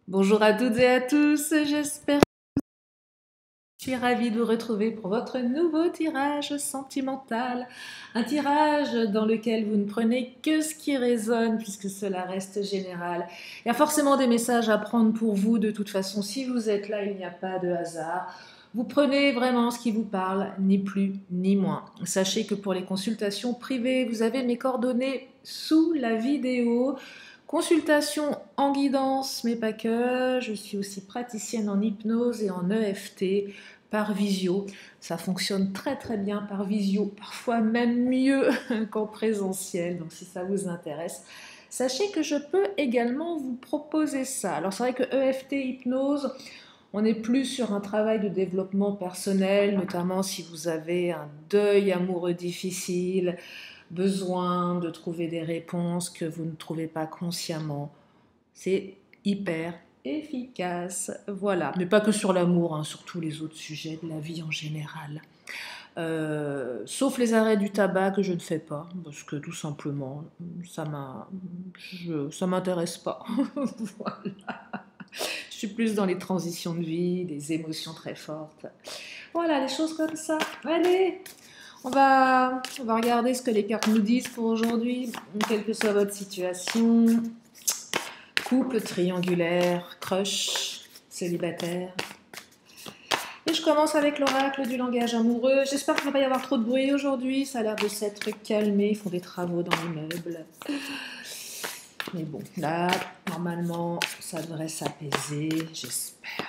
Bonjour à toutes et à tous, j'espère que je suis ravie de vous retrouver pour votre nouveau tirage sentimental. Un tirage dans lequel vous ne prenez que ce qui résonne puisque cela reste général. Il y a forcément des messages à prendre pour vous de toute façon. Si vous êtes là, il n'y a pas de hasard. Vous prenez vraiment ce qui vous parle, ni plus ni moins. Sachez que pour les consultations privées, vous avez mes coordonnées sous la vidéo. Consultation en guidance, mais pas que. Je suis aussi praticienne en hypnose et en EFT par visio. Ça fonctionne très très bien par visio, parfois même mieux qu'en présentiel. Donc si ça vous intéresse, sachez que je peux également vous proposer ça. Alors c'est vrai que EFT, hypnose, on est plus sur un travail de développement personnel, notamment si vous avez un deuil amoureux difficile, besoin de trouver des réponses que vous ne trouvez pas consciemment. C'est hyper efficace. Voilà. Mais pas que sur l'amour, hein, sur tous les autres sujets de la vie en général. Sauf les arrêts du tabac que je ne fais pas, parce que tout simplement, ça m'intéresse pas. Voilà. Je suis plus dans les transitions de vie, des émotions très fortes. Voilà, les choses comme ça. Allez, on va regarder ce que les cartes nous disent pour aujourd'hui, quelle que soit votre situation. Couple triangulaire, crush, célibataire. Et je commence avec l'oracle du langage amoureux. J'espère qu'il ne va pas y avoir trop de bruit aujourd'hui. Ça a l'air de s'être calmé. Ils font des travaux dans l'immeuble. Mais bon, là, normalement, ça devrait s'apaiser. J'espère.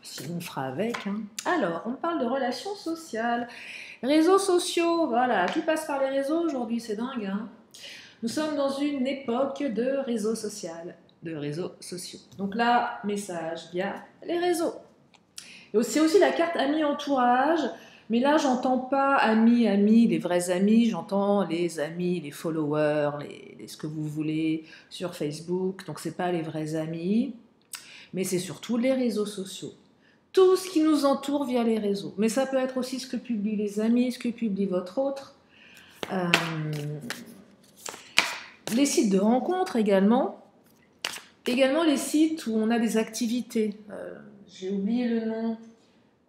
Sinon, on fera avec. Hein. Alors, on parle de relations sociales. Réseaux sociaux, voilà, tout passe par les réseaux aujourd'hui, c'est dingue. Hein. Nous sommes dans une époque de réseaux sociaux. Donc là, message via les réseaux. Et c'est aussi la carte ami entourage. Mais là, j'entends pas amis, les vrais amis. J'entends les amis, les followers, ce que vous voulez sur Facebook. Donc c'est pas les vrais amis, mais c'est surtout les réseaux sociaux. Tout ce qui nous entoure via les réseaux. Mais ça peut être aussi ce que publient les amis, ce que publie votre autre. Les sites de rencontres également. Également les sites où on a des activités. J'ai oublié le nom.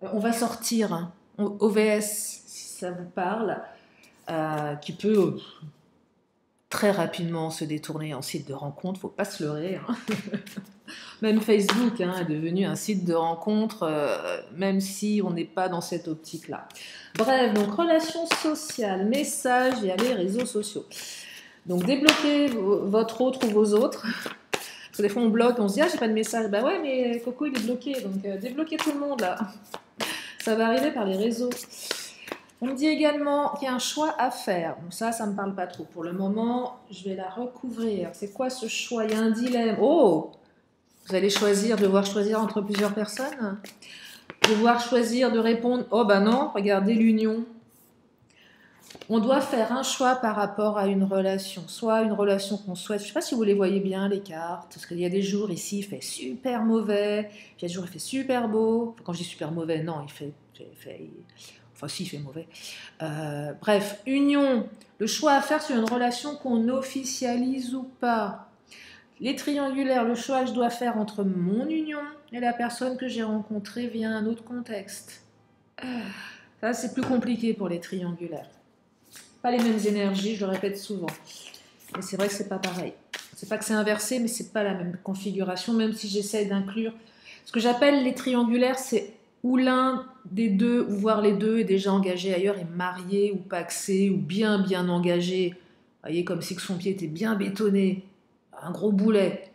On va sortir. Hein. OVS, si ça vous parle. Qui peut très rapidement se détourner en site de rencontre. Faut pas se leurrer. Hein. Même Facebook hein, est devenu un site de rencontre, même si on n'est pas dans cette optique-là. Bref, donc relations sociales, messages via les réseaux sociaux. Donc débloquez votre autre ou vos autres. Parce que des fois on bloque, on se dit ah j'ai pas de message. Bah ouais mais Coco il est bloqué, donc débloquez tout le monde là. Ça va arriver par les réseaux. On me dit également qu'il y a un choix à faire. Bon ça me parle pas trop. Pour le moment, je vais la recouvrir. C'est quoi ce choix? Il y a un dilemme. Oh! Vous allez devoir choisir entre plusieurs personnes. Devoir choisir de répondre. Oh bah non, regardez l'union. On doit faire un choix par rapport à une relation. Soit une relation qu'on souhaite. Je ne sais pas si vous les voyez bien, les cartes. Parce qu'il y a des jours ici, il fait super mauvais. Puis il y a des jours, il fait super beau. Enfin, quand je dis super mauvais, non, enfin, si, il fait mauvais. Bref, union. Le choix à faire sur une relation qu'on officialise ou pas. Les triangulaires, le choix que je dois faire entre mon union et la personne que j'ai rencontrée via un autre contexte. Ça, c'est plus compliqué pour les triangulaires. Pas les mêmes énergies, je le répète souvent. Mais c'est vrai que c'est pas pareil. C'est pas que c'est inversé, mais c'est pas la même configuration, même si j'essaie d'inclure. Ce que j'appelle les triangulaires, c'est où l'un des deux, ou voire les deux, est déjà engagé ailleurs, est marié ou paxé, ou bien engagé. Vous voyez, comme si son pied était bien bétonné. Un gros boulet,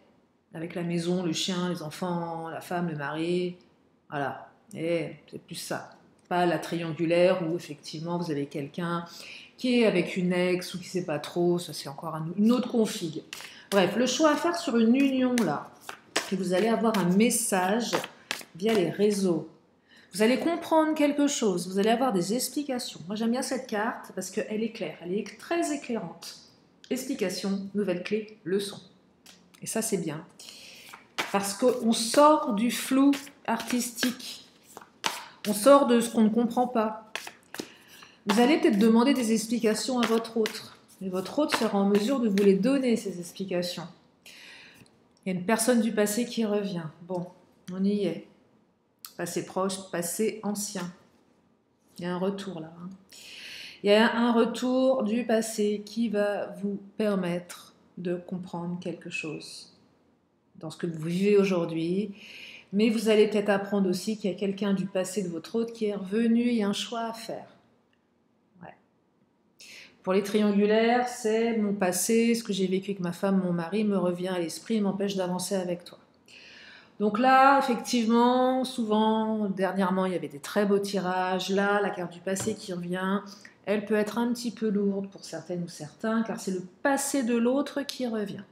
avec la maison, le chien, les enfants, la femme, le mari. Voilà. Et c'est plus ça. Pas la triangulaire où effectivement vous avez quelqu'un qui est avec une ex ou qui ne sait pas trop. Ça, c'est encore une autre config. Bref, le choix à faire sur une union là. Et vous allez avoir un message via les réseaux. Vous allez comprendre quelque chose. Vous allez avoir des explications. Moi, j'aime bien cette carte parce qu'elle est claire. Elle est très éclairante. Explication, nouvelle clé, leçon. Et ça, c'est bien. Parce qu'on sort du flou artistique. On sort de ce qu'on ne comprend pas. Vous allez peut-être demander des explications à votre autre. Et votre autre sera en mesure de vous les donner, ces explications. Il y a une personne du passé qui revient. Bon, on y est. Passé proche, passé ancien. Il y a un retour là. Il y a un retour du passé qui va vous permettre de comprendre quelque chose dans ce que vous vivez aujourd'hui. Mais vous allez peut-être apprendre aussi qu'il y a quelqu'un du passé de votre autre qui est revenu, il y a un choix à faire. Ouais. Pour les triangulaires, c'est mon passé, ce que j'ai vécu avec ma femme, mon mari me revient à l'esprit et m'empêche d'avancer avec toi. Donc là, effectivement, souvent, dernièrement, il y avait des très beaux tirages. Là, la carte du passé qui revient, elle peut être un petit peu lourde pour certaines ou certains, car c'est le passé de l'autre qui revient.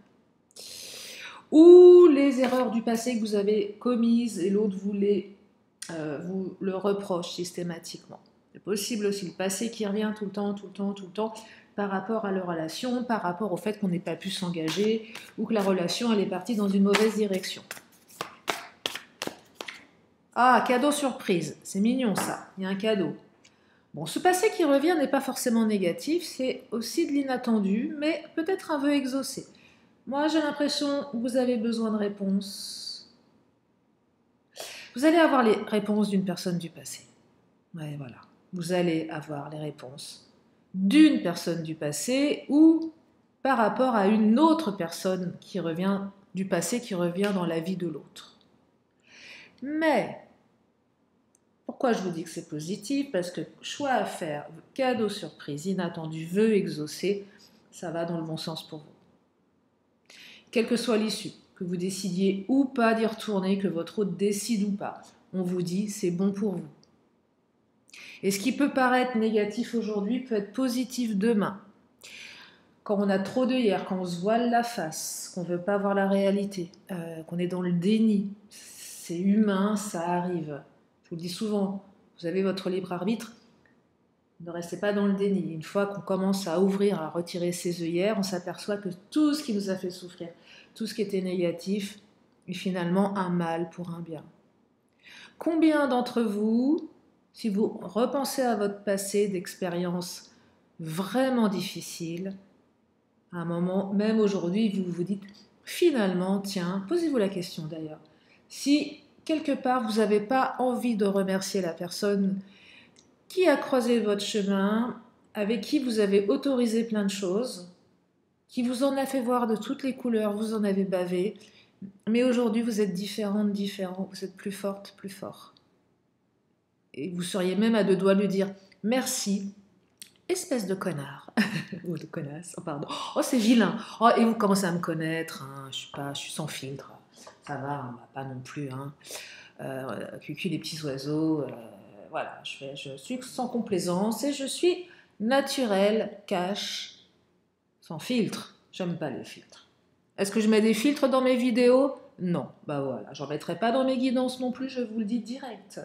Ou les erreurs du passé que vous avez commises et l'autre vous le reproche systématiquement. C'est possible aussi le passé qui revient tout le temps, par rapport à leur relation, par rapport au fait qu'on n'ait pas pu s'engager ou que la relation elle est partie dans une mauvaise direction. Ah, cadeau surprise, c'est mignon ça, il y a un cadeau. Bon, ce passé qui revient n'est pas forcément négatif, c'est aussi de l'inattendu, mais peut-être un vœu exaucé. Moi, j'ai l'impression que vous avez besoin de réponses. Vous allez avoir les réponses d'une personne du passé. Ouais, voilà. Vous allez avoir les réponses d'une personne du passé ou par rapport à une autre personne qui revient du passé qui revient dans la vie de l'autre. Mais pourquoi je vous dis que c'est positif? Parce que choix à faire, cadeau surprise, inattendu, vœu exaucé, ça va dans le bon sens pour vous. Quelle que soit l'issue, que vous décidiez ou pas d'y retourner, que votre hôte décide ou pas, on vous dit c'est bon pour vous. Et ce qui peut paraître négatif aujourd'hui peut être positif demain. Quand on a trop d'œillères, quand on se voile la face, qu'on ne veut pas voir la réalité, qu'on est dans le déni, c'est humain, ça arrive. Je vous le dis souvent, vous avez votre libre arbitre, ne restez pas dans le déni. Une fois qu'on commence à ouvrir, à retirer ses œillères, on s'aperçoit que tout ce qui nous a fait souffrir, tout ce qui était négatif, est finalement un mal pour un bien. Combien d'entre vous, si vous repensez à votre passé d'expériences vraiment difficiles, à un moment, même aujourd'hui, vous vous dites, finalement, tiens, posez-vous la question d'ailleurs, si quelque part vous n'avez pas envie de remercier la personne qui a croisé votre chemin, avec qui vous avez autorisé plein de choses, qui vous en a fait voir de toutes les couleurs, vous en avez bavé, mais aujourd'hui vous êtes différente, différent, vous êtes plus forte, plus fort. Et vous seriez même à deux doigts de lui dire merci, espèce de connard, ou de connasse, oh pardon, oh c'est vilain, oh et vous commencez à me connaître, hein, je suis sans filtre, ça va, hein, pas non plus, hein. Cucu les petits oiseaux, voilà, je suis sans complaisance et je suis naturelle, cash, sans filtre. J'aime pas les filtres. Est-ce que je mets des filtres dans mes vidéos? Non, bah voilà, j'en mettrai pas dans mes guidances non plus, je vous le dis direct.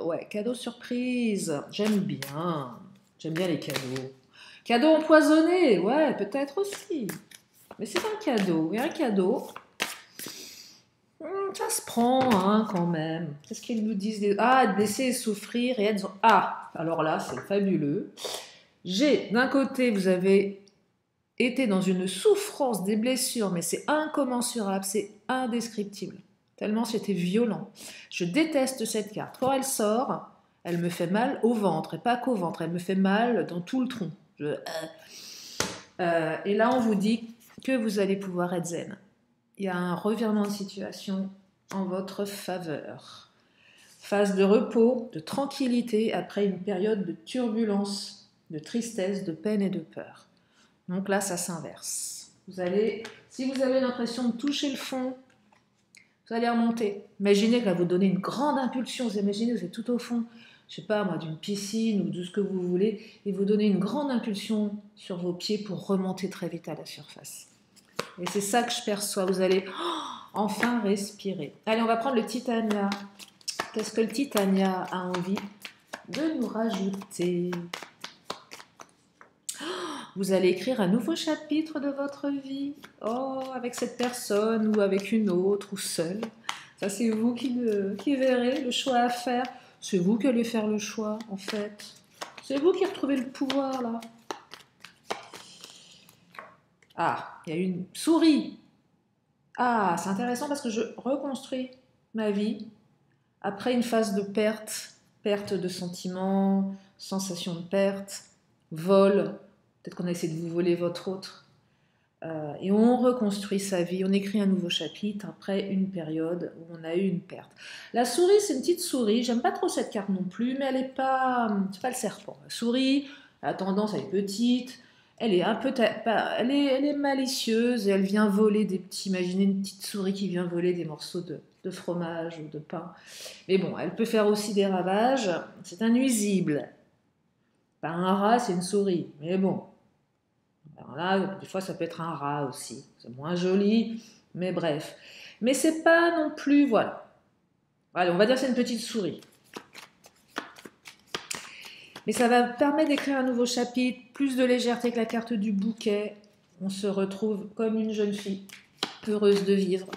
Ouais, cadeau surprise, j'aime bien les cadeaux. Cadeau empoisonné, ouais, peut-être aussi. Mais c'est un cadeau, et un cadeau, ça se prend hein, quand même. Qu'est-ce qu'ils nous disent? Ah, laisser souffrir et être... Ah, alors là, c'est fabuleux. D'un côté, vous avez été dans une souffrance, des blessures, mais c'est incommensurable, c'est indescriptible. Tellement c'était violent. Je déteste cette carte. Quand elle sort, elle me fait mal au ventre, et pas qu'au ventre, elle me fait mal dans tout le tronc. Et là, on vous dit que vous allez pouvoir être zen. Il y a un revirement de situation en votre faveur. Phase de repos, de tranquillité après une période de turbulence, de tristesse, de peine et de peur. Donc là, ça s'inverse. Si vous avez l'impression de toucher le fond, vous allez remonter. Imaginez que là, vous donnez une grande impulsion. Vous imaginez que vous êtes tout au fond, je sais pas moi, d'une piscine ou de ce que vous voulez, et vous donnez une grande impulsion sur vos pieds pour remonter très vite à la surface. Et c'est ça que je perçois. Vous allez enfin respirer. Allez, on va prendre le Titania. Qu'est-ce que le Titania a envie de nous rajouter? Vous allez écrire un nouveau chapitre de votre vie. Oh, avec cette personne ou avec une autre ou seul. Ça, c'est vous qui verrez le choix à faire. C'est vous qui allez faire le choix, en fait. C'est vous qui retrouvez le pouvoir, là. Ah, il y a une souris. Ah, c'est intéressant parce que je reconstruis ma vie après une phase de perte, perte de sentiments, sensation de perte, vol. Peut-être qu'on a essayé de vous voler votre autre. Et on reconstruit sa vie, on écrit un nouveau chapitre après une période où on a eu une perte. La souris, c'est une petite souris, j'aime pas trop cette carte non plus, mais elle est pas, c'est pas le serpent. La souris a tendance à être petite, elle est un peu, elle est malicieuse et elle vient voler des petits, imaginez une petite souris qui vient voler des morceaux de fromage ou de pain. Mais bon, elle peut faire aussi des ravages, c'est un nuisible. Pas un rat, c'est une souris, mais bon. Alors là, des fois, ça peut être un rat aussi. C'est moins joli, mais bref. Mais c'est pas non plus, voilà. Allez, on va dire que c'est une petite souris. Mais ça va permettre d'écrire un nouveau chapitre, plus de légèreté que la carte du bouquet. On se retrouve comme une jeune fille, heureuse de vivre,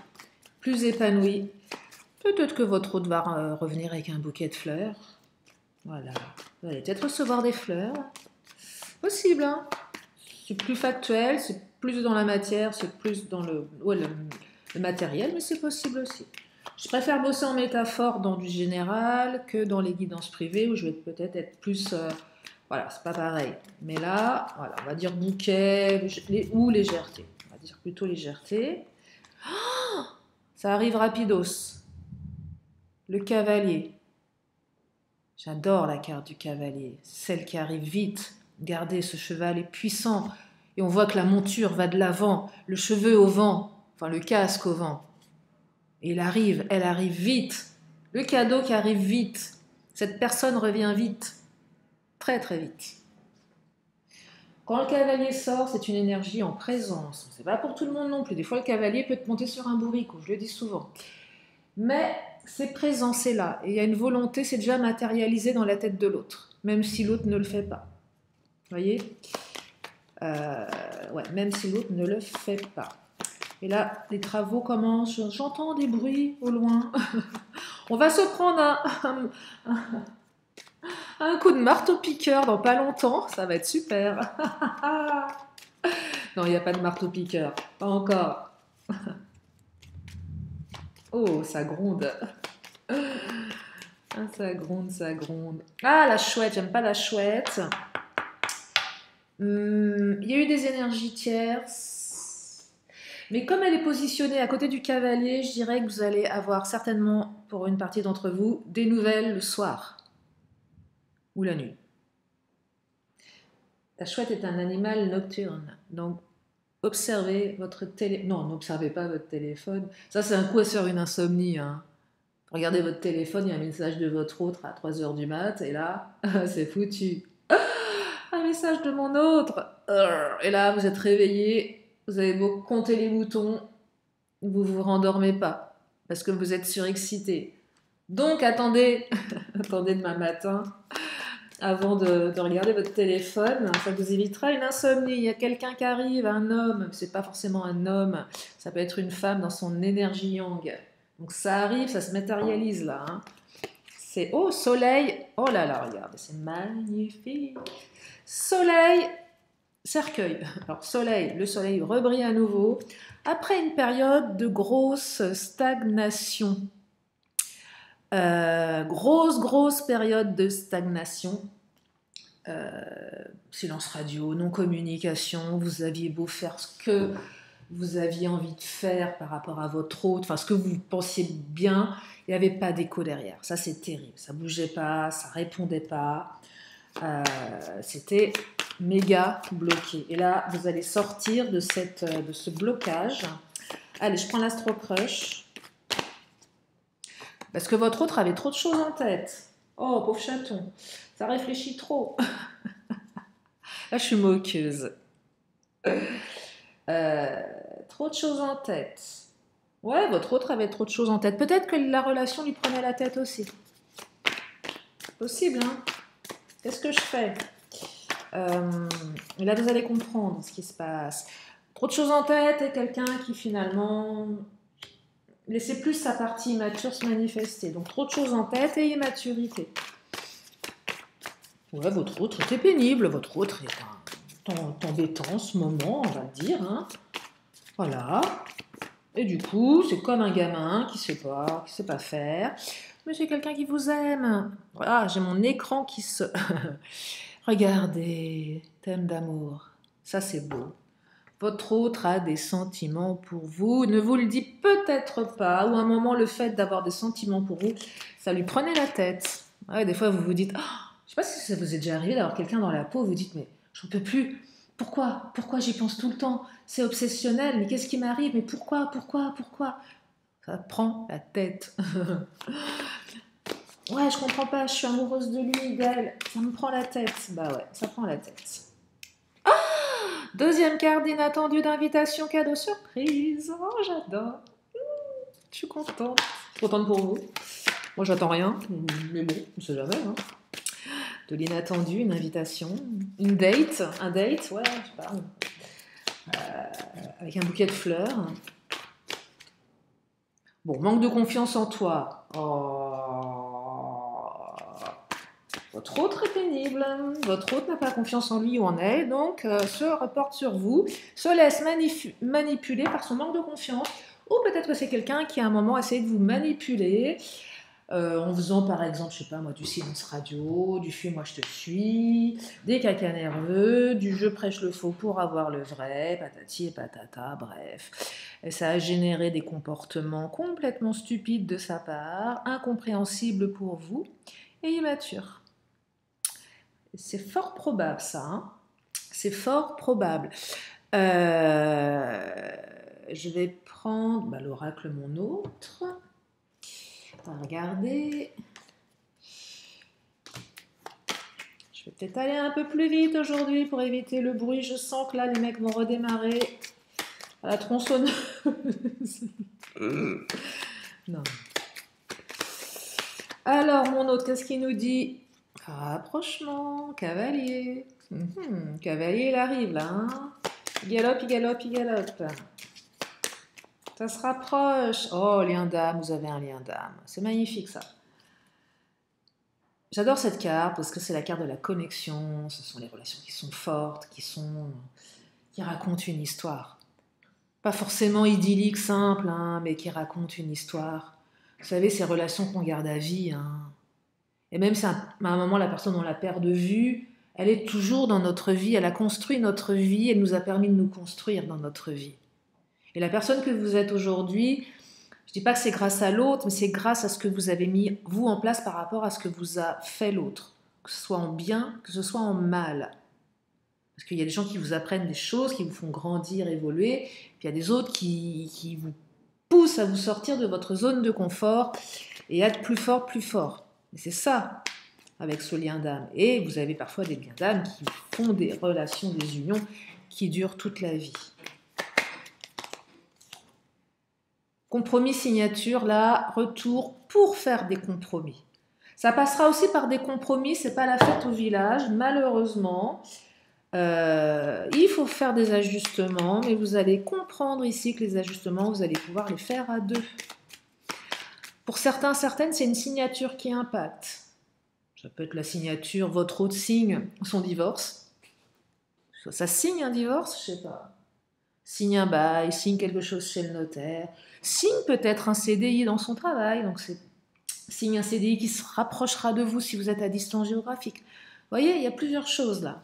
plus épanouie. Peut-être que votre hôte va revenir avec un bouquet de fleurs. Voilà. Vous allez peut-être recevoir des fleurs. Possible, hein? C'est plus factuel, c'est plus dans la matière, c'est plus dans le matériel, mais c'est possible aussi. Je préfère bosser en métaphore dans du général que dans les guidances privées où je vais peut-être être plus... voilà, c'est pas pareil. Mais là, voilà, on va dire bouquet ou légèreté. On va dire plutôt légèreté. Oh, ça arrive rapidos. Le cavalier. J'adore la carte du cavalier. Celle qui arrive vite. Regardez, ce cheval est puissant. Et on voit que la monture va de l'avant, le cheveu au vent, enfin le casque au vent. Et elle arrive vite. Le cadeau qui arrive vite. Cette personne revient vite. Très très vite. Quand le cavalier sort, c'est une énergie en présence. C'est pas pour tout le monde non plus. Des fois, le cavalier peut te monter sur un bourricot, je le dis souvent. Mais c'est présent, c'est là. Et il y a une volonté, c'est déjà matérialisé dans la tête de l'autre, même si l'autre ne le fait pas. Vous voyez, ouais, même si l'autre ne le fait pas. Et là, les travaux commencent. J'entends des bruits au loin. On va se prendre un coup de marteau-piqueur dans pas longtemps. Ça va être super. Non, il n'y a pas de marteau-piqueur. Pas encore. Oh, ça gronde. Ah, ça gronde, ça gronde. Ah, la chouette, j'aime pas la chouette. Il y a eu des énergies tierces. Mais comme elle est positionnée à côté du cavalier, je dirais que vous allez avoir certainement, pour une partie d'entre vous, des nouvelles le soir ou la nuit. La chouette est un animal nocturne, donc observez votre téléphone. Non, n'observez pas votre téléphone. Ça, c'est un coup à se faire une insomnie. Hein. Regardez votre téléphone, il y a un message de votre autre à 3h du mat, et là, c'est foutu. Un message de mon autre. Et là, vous êtes réveillé, vous avez beau compter les boutons, vous vous rendormez pas, parce que vous êtes surexcité. Donc, attendez, attendez demain matin, avant de regarder votre téléphone, ça vous évitera une insomnie. Il y a quelqu'un qui arrive, un homme, c'est pas forcément un homme, ça peut être une femme dans son énergie yang. Donc ça arrive, ça se matérialise là. Hein. C'est oh soleil, oh là là, regardez, c'est magnifique. Soleil, cercueil. Alors soleil, le soleil rebrille à nouveau après une période de grosse stagnation. Grosse période de stagnation. Silence radio, non-communication, vous aviez beau faire ce que vous aviez envie de faire par rapport à votre hôte, enfin ce que vous pensiez bien, il n'y avait pas d'écho derrière. Ça c'est terrible, ça bougeait pas, ça répondait pas, c'était méga bloqué. Et là, vous allez sortir de ce blocage. Allez, je prends l'Astro Crush. Parce que votre autre avait trop de choses en tête. Oh, pauvre chaton, ça réfléchit trop. Là, je suis moqueuse. Trop de choses en tête. Ouais, votre autre avait trop de choses en tête. Peut-être que la relation lui prenait la tête aussi. Possible, hein. Qu'est-ce que je fais? Là, vous allez comprendre ce qui se passe. Trop de choses en tête et quelqu'un qui finalement laissait plus sa partie immature se manifester. Donc trop de choses en tête et immaturité. Ouais, votre autre était pénible. Votre autre est t'embêtant en ce moment, on va dire. Hein. Voilà. Et du coup, c'est comme un gamin qui sait pas faire. Mais c'est quelqu'un qui vous aime. Voilà, j'ai mon écran qui se... Regardez, thème d'amour. Ça, c'est beau. Votre autre a des sentiments pour vous, ne vous le dit peut-être pas, ou à un moment, le fait d'avoir des sentiments pour vous, ça lui prenait la tête. Ouais, des fois, vous vous dites, oh, je sais pas si ça vous est déjà arrivé d'avoir quelqu'un dans la peau, vous dites, mais j'en peux plus. Pourquoi j'y pense tout le temps? C'est obsessionnel, mais qu'est-ce qui m'arrive? Mais pourquoi? Ça prend la tête. Ouais, je comprends pas, je suis amoureuse de lui, d'elle. Ça me prend la tête. Bah ouais, ça prend la tête. Deuxième carte d'inattendu d'invitation cadeau surprise. Oh, j'adore. Je suis contente. Je suis contente pour vous. Moi, j'attends rien, mais bon, on sait jamais. Hein. De l'inattendu, une invitation, une date, un date, ouais, je sais pas. Avec un bouquet de fleurs. Bon, manque de confiance en toi. Oh. Votre autre est pénible. Votre autre n'a pas confiance en lui ou en elle, donc se reporte sur vous, se laisse manipuler par son manque de confiance. Ou peut-être que c'est quelqu'un qui à un moment essaie de vous manipuler en faisant par exemple, je sais pas moi, du silence radio, du fuis-moi je te suis, des cacas nerveux, du je prêche le faux pour avoir le vrai, patati et patata, bref. Et ça a généré des comportements complètement stupides de sa part, incompréhensibles pour vous et immatures. C'est fort probable ça, hein. C'est fort probable. Je vais prendre l'oracle mon autre. On va regarder. Je vais peut-être aller un peu plus vite aujourd'hui pour éviter le bruit. Je sens que là, les mecs vont redémarrer à la tronçonneuse. Non. Alors, mon autre, qu'est-ce qu'il nous dit? Rapprochement, cavalier. Cavalier, il arrive là. Hein, il galope. Ça se rapproche. Oh, lien d'âme, vous avez un lien d'âme. C'est magnifique ça. J'adore cette carte parce que c'est la carte de la connexion. Ce sont les relations qui sont fortes, qui racontent une histoire. Pas forcément idyllique, simple, hein, mais qui racontent une histoire. Vous savez, ces relations qu'on garde à vie. Hein. Et même si à un moment la personne on la perd de vue, elle est toujours dans notre vie. Elle a construit notre vie. Elle nous a permis de nous construire dans notre vie. Et la personne que vous êtes aujourd'hui, je ne dis pas que c'est grâce à l'autre, mais c'est grâce à ce que vous avez mis, vous, en place par rapport à ce que vous a fait l'autre. Que ce soit en bien, que ce soit en mal. Parce qu'il y a des gens qui vous apprennent des choses, qui vous font grandir, évoluer. Puis il y a des autres qui vous poussent à vous sortir de votre zone de confort et à être plus fort. Et c'est ça, avec ce lien d'âme. Et vous avez parfois des liens d'âme qui font des relations, des unions qui durent toute la vie. Compromis, signature, là, retour pour faire des compromis. Ça passera aussi par des compromis, c'est pas la fête au village, malheureusement. Il faut faire des ajustements, mais vous allez comprendre ici que les ajustements, vous allez pouvoir les faire à deux. Pour certains, certaines, c'est une signature qui impacte. Ça peut être la signature, votre autre signe son divorce. Ça signe un divorce, je sais pas. Signe un bail, signe quelque chose chez le notaire, signe peut-être un CDI dans son travail, donc c'est signe un CDI qui se rapprochera de vous si vous êtes à distance géographique. Vous voyez, il y a plusieurs choses là.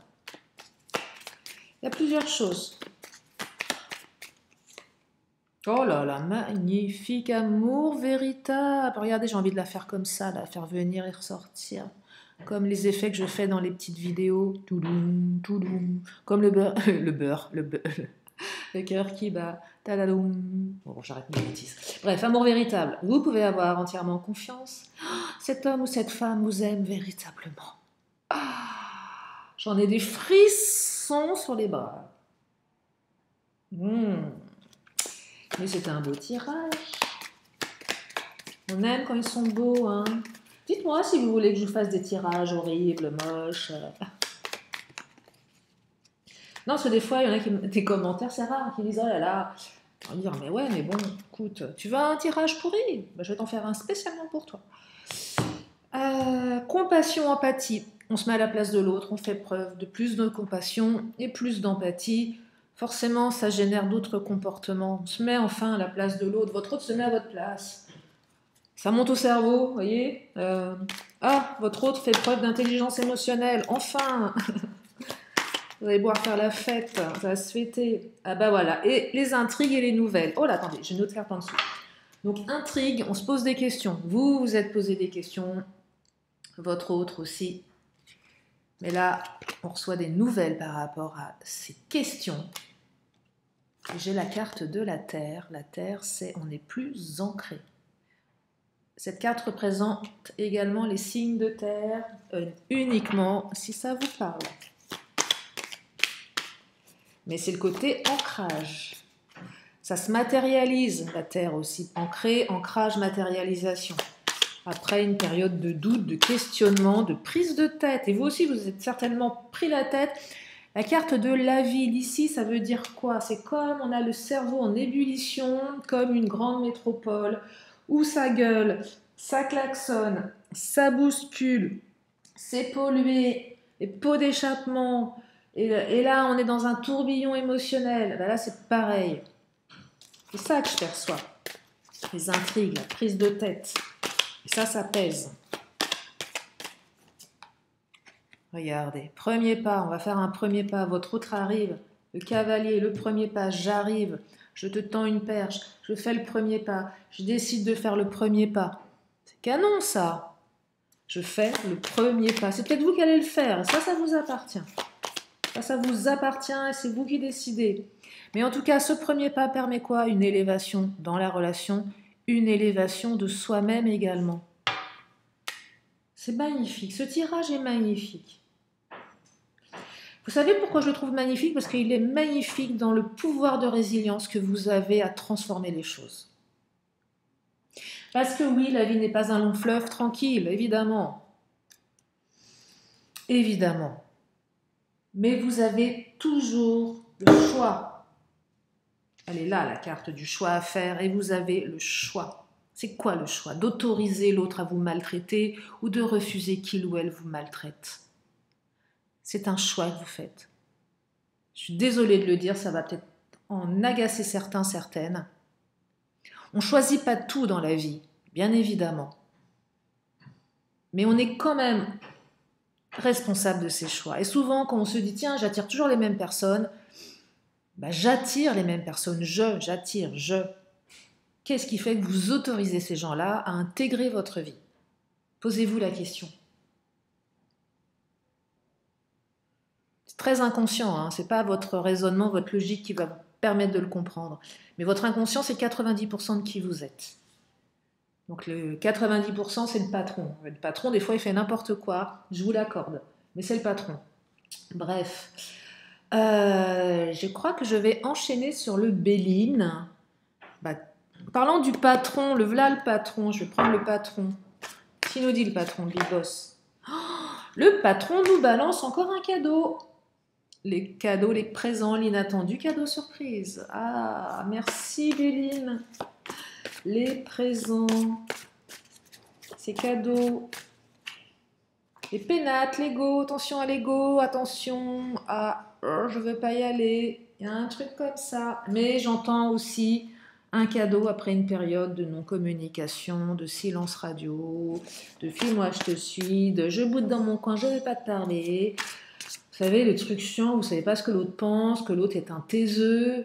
Il y a plusieurs choses. Oh là là, magnifique amour véritable. Regardez, j'ai envie de la faire comme ça, la faire venir et ressortir. Comme les effets que je fais dans les petites vidéos. Toudoum, toudoum. Comme le beurre. Le cœur qui bat. Tadaloum. Bon, j'arrête mes bêtises. Bref, amour véritable. Vous pouvez avoir entièrement confiance. Cet homme ou cette femme vous aime véritablement. J'en ai des frissons sur les bras. Mais c'était un beau tirage. On aime quand ils sont beaux, hein. Dites-moi si vous voulez que je vous fasse des tirages horribles, moches. Non, parce que des fois, il y en a qui des commentaires, c'est rare, qui disent oh là là. On va dire mais ouais, mais bon, écoute, tu veux un tirage pourri? Je vais t'en faire un spécialement pour toi. Compassion, empathie. on se met à la place de l'autre, on fait preuve de plus de compassion et plus d'empathie. Forcément, ça génère d'autres comportements. On se met enfin à la place de l'autre, votre autre se met à votre place. Ça monte au cerveau, vous voyez. Ah, votre autre fait preuve d'intelligence émotionnelle, enfin. Vous allez pouvoir faire la fête, ça va se fêter. Ah bah voilà, et les intrigues et les nouvelles. Oh là, attendez, j'ai une autre carte en dessous. Donc intrigue, on se pose des questions. Vous vous êtes posé des questions, votre autre aussi. Mais là, on reçoit des nouvelles par rapport à ces questions. J'ai la carte de la Terre. La Terre, c'est on est plus ancré. Cette carte représente également les signes de terre, uniquement si ça vous parle. Mais c'est le côté ancrage. Ça se matérialise, la terre aussi. Ancré, ancrage, matérialisation. Après une période de doute, de questionnement, de prise de tête. Et vous aussi, vous êtes certainement pris la tête. La carte de la ville, ici, ça veut dire quoi? C'est comme on a le cerveau en ébullition, comme une grande métropole, où ça gueule, ça klaxonne, ça bouscule, c'est pollué, les pots d'échappement, et là on est dans un tourbillon émotionnel. Ben là c'est pareil. C'est ça que je perçois. Les intrigues, la prise de tête. Et ça pèse. Regardez, premier pas, on va faire un premier pas. Votre autre arrive, le cavalier, le premier pas, j'arrive, je te tends une perche, je fais le premier pas, je décide de faire le premier pas. C'est canon ça. Je fais le premier pas. C'est peut-être vous qui allez le faire. Ça vous appartient. Ça vous appartient et c'est vous qui décidez. Mais en tout cas, ce premier pas permet quoi? Une élévation dans la relation, une élévation de soi-même également. C'est magnifique. Ce tirage est magnifique. Vous savez pourquoi je le trouve magnifique? Parce qu'il est magnifique dans le pouvoir de résilience que vous avez à transformer les choses. Parce que oui, la vie n'est pas un long fleuve tranquille, évidemment. Évidemment. Mais vous avez toujours le choix. Elle est là, la carte du choix à faire, et vous avez le choix. C'est quoi le choix? D'autoriser l'autre à vous maltraiter ou de refuser qu'il ou elle vous maltraite. C'est un choix que vous faites. Je suis désolée de le dire, ça va peut-être en agacer certains, certaines. On ne choisit pas tout dans la vie, bien évidemment. Mais on est quand même responsable de ses choix. Et souvent, quand on se dit, tiens, j'attire toujours les mêmes personnes, j'attire les mêmes personnes, j'attire. Qu'est-ce qui fait que vous autorisez ces gens-là à intégrer votre vie? Posez-vous la question. C'est très inconscient, hein, c'est pas votre raisonnement, votre logique qui va vous permettre de le comprendre. Mais votre inconscient, c'est 90% de qui vous êtes. Donc le 90%, c'est le patron. Le patron, des fois, il fait n'importe quoi, je vous l'accorde. Mais c'est le patron. Bref. Je crois que je vais enchaîner sur le Béline. Parlant du patron, le voilà le patron, je vais prendre le patron. Qui nous dit le patron, le big boss? Le patron nous balance encore un cadeau. Les cadeaux, les présents, l'inattendu, cadeau surprise. Ah, merci Béline. Les présents, ces cadeaux, les pénates, l'ego, attention à l'ego, attention à je veux pas y aller, il y a un truc comme ça. Mais j'entends aussi un cadeau après une période de non-communication, de silence radio, de file-moi je te suis, de je boude dans mon coin, je vais pas te parler. Vous savez, les trucs chiants, vous savez pas ce que l'autre pense, que l'autre est un taiseux.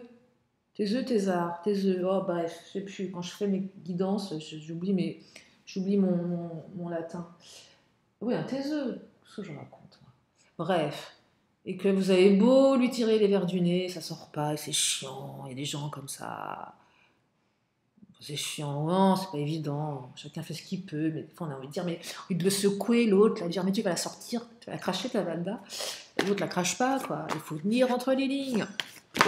Taiseux. Oh bref, je sais plus. Quand je fais mes guidances, j'oublie mon latin. Oui, un taiseux. Qu'est-ce que je raconte, moi? Bref. Et que vous avez beau lui tirer les verres du nez, ça sort pas, et c'est chiant. Il y a des gens comme ça. C'est chiant, non, c'est pas évident. Chacun fait ce qu'il peut, mais des fois on a envie de dire, mais envie de le secouer, l'autre, de dire, mais tu vas la sortir, tu vas la cracher ta Valda. L'autre la crache pas, quoi. Il faut tenir entre les lignes.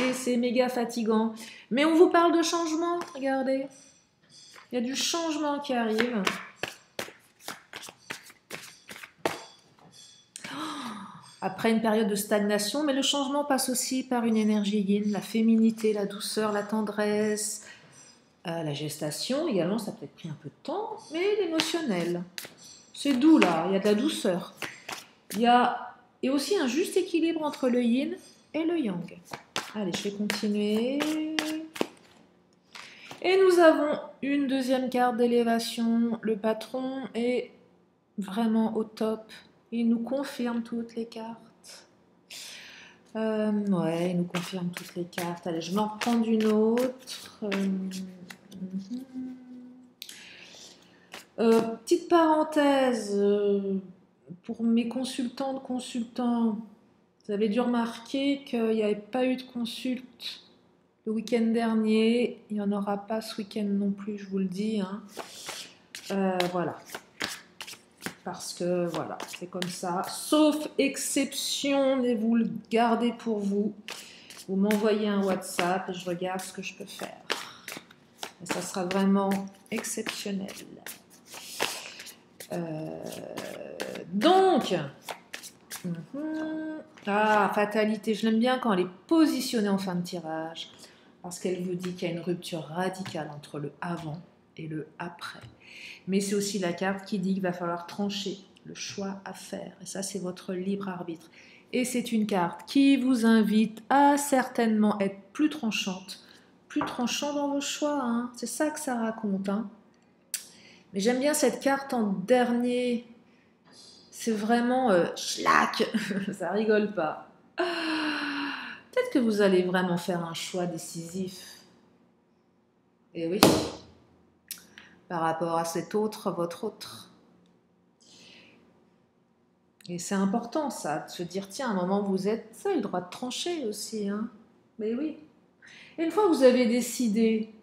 Et c'est méga fatigant. Mais on vous parle de changement, regardez. Il y a du changement qui arrive. Après une période de stagnation, mais le changement passe aussi par une énergie yin, la féminité, la douceur, la tendresse, la gestation. Également, ça a peut-être pris un peu de temps, mais l'émotionnel. C'est doux là, il y a de la douceur. Il y a aussi un juste équilibre entre le yin et le yang. Allez, je vais continuer. Et nous avons une deuxième carte d'élévation. Le patron est vraiment au top. Il nous confirme toutes les cartes. Ouais, il nous confirme toutes les cartes. Allez, je vais en reprendre une autre. Petite parenthèse, pour mes consultants, vous avez dû remarquer qu'il n'y avait pas eu de consulte le week-end dernier. Il n'y en aura pas ce week-end non plus, je vous le dis. Hein. Voilà. Parce que voilà, c'est comme ça. Sauf exception, et vous le gardez pour vous. Vous m'envoyez un WhatsApp et je regarde ce que je peux faire. Et ça sera vraiment exceptionnel. Donc, fatalité, je l'aime bien quand elle est positionnée en fin de tirage, parce qu'elle vous dit qu'il y a une rupture radicale entre le avant et le après. Mais c'est aussi la carte qui dit qu'il va falloir trancher, le choix à faire. Et ça, c'est votre libre arbitre. Et c'est une carte qui vous invite à certainement être plus tranchant dans vos choix. Hein. C'est ça que ça raconte. Hein. Mais j'aime bien cette carte en dernier. C'est vraiment schlack, ça rigole pas. Peut-être que vous allez vraiment faire un choix décisif. Et oui, par rapport à cet autre, votre autre. Et c'est important ça, de se dire, tiens, à un moment vous êtes, ça a le droit de trancher aussi. Hein. Mais oui. Et une fois que vous avez décidé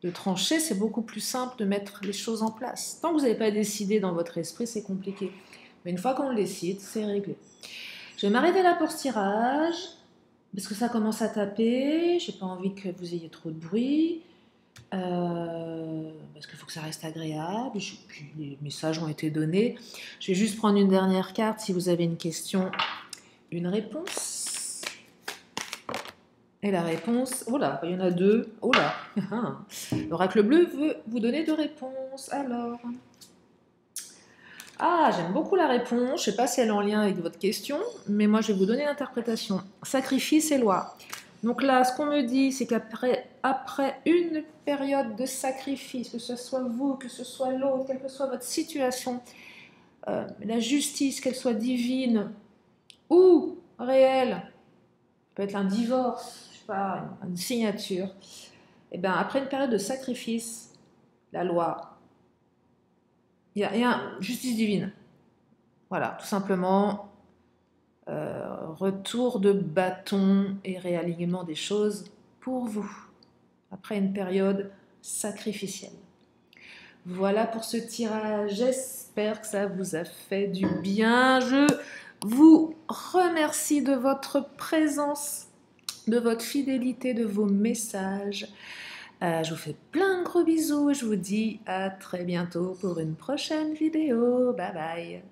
de trancher, c'est beaucoup plus simple de mettre les choses en place. Tant que vous n'avez pas décidé dans votre esprit, c'est compliqué. Mais une fois qu'on le décide, c'est réglé. Je vais m'arrêter là pour ce tirage, parce que ça commence à taper. J'ai pas envie que vous ayez trop de bruit, parce qu'il faut que ça reste agréable. Puis les messages ont été donnés. Je vais juste prendre une dernière carte, si vous avez une question, une réponse. Et la réponse, oh là, il y en a deux. Oh là, l'oracle bleu veut vous donner deux réponses. Alors... Ah, j'aime beaucoup la réponse. Je ne sais pas si elle est en lien avec votre question, mais moi, je vais vous donner l'interprétation. Sacrifice et loi. Donc là, ce qu'on me dit, c'est qu'après une période de sacrifice, que ce soit vous, que ce soit l'autre, quelle que soit votre situation, la justice, qu'elle soit divine ou réelle, peut être un divorce, je sais pas, une signature, et bien après une période de sacrifice, la loi, il y a justice divine. Voilà, tout simplement, retour de bâton et réalignement des choses pour vous, après une période sacrificielle. Voilà pour ce tirage, j'espère que ça vous a fait du bien. Je vous remercie de votre présence, de votre fidélité, de vos messages. Je vous fais plein de gros bisous et je vous dis à très bientôt pour une prochaine vidéo. Bye bye.